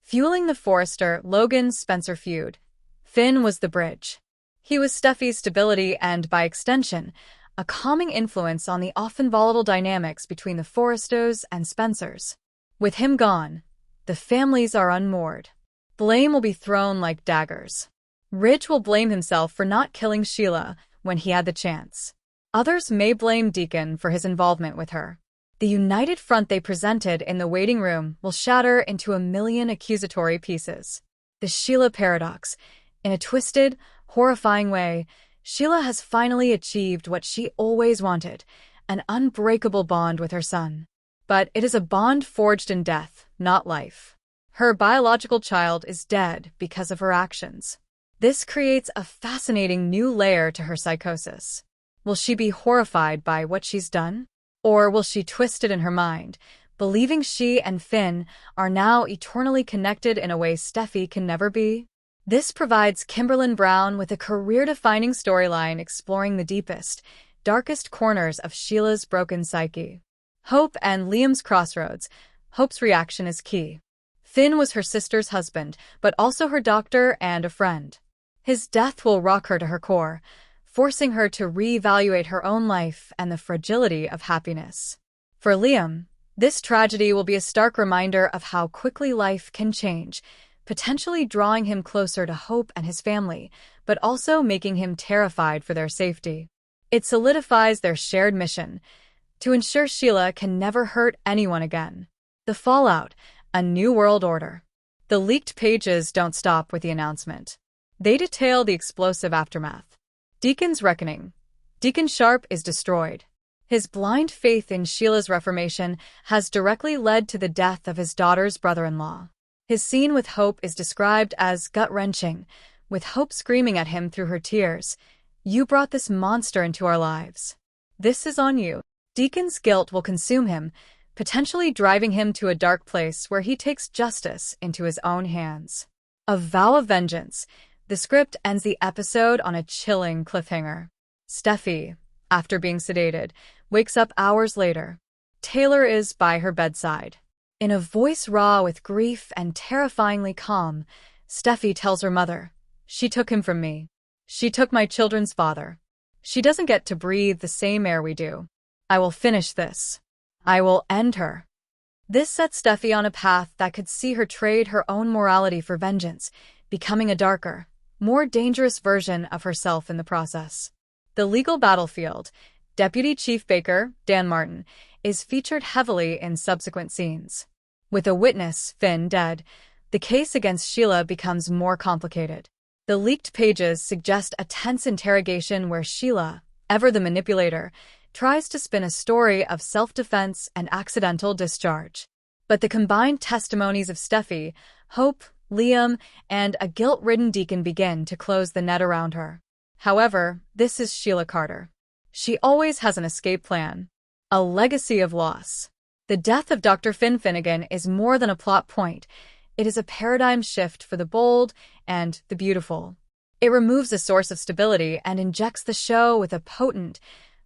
Fueling the Forrester-Logan-Spencer feud, Finn was the bridge. He was Steffi's stability and, by extension, a calming influence on the often volatile dynamics between the Forresters and Spencers. With him gone, the families are unmoored. Blame will be thrown like daggers. Ridge will blame himself for not killing Sheila when he had the chance. Others may blame Deacon for his involvement with her. The united front they presented in the waiting room will shatter into a million accusatory pieces. The Sheila paradox. In a twisted, horrifying way, Sheila has finally achieved what she always wanted, an unbreakable bond with her son. But it is a bond forged in death, not life. Her biological child is dead because of her actions. This creates a fascinating new layer to her psychosis. Will she be horrified by what she's done? Or will she twist it in her mind, believing she and Finn are now eternally connected in a way Steffi can never be? This provides Kimberlin Brown with a career-defining storyline exploring the deepest, darkest corners of Sheila's broken psyche. Hope and Liam's crossroads. Hope's reaction is key. Finn was her sister's husband, but also her doctor and a friend. His death will rock her to her core, forcing her to reevaluate her own life and the fragility of happiness. For Liam, this tragedy will be a stark reminder of how quickly life can change, potentially drawing him closer to Hope and his family, but also making him terrified for their safety. It solidifies their shared mission to ensure Sheila can never hurt anyone again. The fallout, a new world order. The leaked pages don't stop with the announcement. They detail the explosive aftermath. Deacon's reckoning. Deacon Sharp is destroyed. His blind faith in Sheila's reformation has directly led to the death of his daughter's brother-in-law. His scene with Hope is described as gut-wrenching, with Hope screaming at him through her tears, "You brought this monster into our lives. This is on you." Deacon's guilt will consume him, potentially driving him to a dark place where he takes justice into his own hands. A vow of vengeance. The script ends the episode on a chilling cliffhanger. Steffi, after being sedated, wakes up hours later. Taylor is by her bedside. In a voice raw with grief and terrifyingly calm, Steffi tells her mother, "She took him from me. She took my children's father. She doesn't get to breathe the same air we do. I will finish this. I will end her." This sets Steffi on a path that could see her trade her own morality for vengeance, becoming a darker, more dangerous version of herself in the process. The legal battlefield. Deputy Chief Baker, Dan Martin, is featured heavily in subsequent scenes. With a witness, Finn, dead, the case against Sheila becomes more complicated. The leaked pages suggest a tense interrogation where Sheila, ever the manipulator, tries to spin a story of self-defense and accidental discharge. But the combined testimonies of Steffi, Hope, Liam, and a guilt-ridden Deacon begin to close the net around her. However, this is Sheila Carter. She always has an escape plan. A legacy of loss. The death of Dr. Finn Finnegan is more than a plot point. It is a paradigm shift for the bold and the beautiful. It removes a source of stability and injects the show with a potent,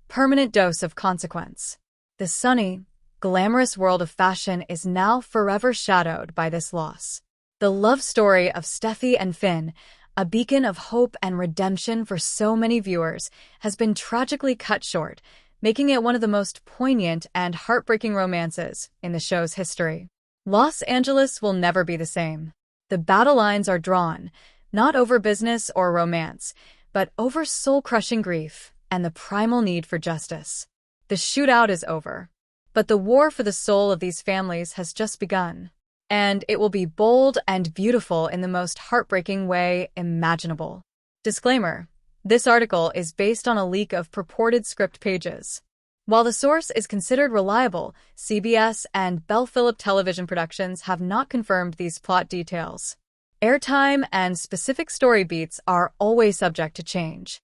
permanent dose of consequence. The sunny, glamorous world of fashion is now forever shadowed by this loss. The love story of Steffi and Finn, a beacon of hope and redemption for so many viewers, has been tragically cut short, making it one of the most poignant and heartbreaking romances in the show's history. Los Angeles will never be the same. The battle lines are drawn, not over business or romance, but over soul-crushing grief and the primal need for justice. The shootout is over, but the war for the soul of these families has just begun. And it will be bold and beautiful in the most heartbreaking way imaginable. Disclaimer: this article is based on a leak of purported script pages. While the source is considered reliable, CBS and Bell Philip Television Productions have not confirmed these plot details. Airtime and specific story beats are always subject to change.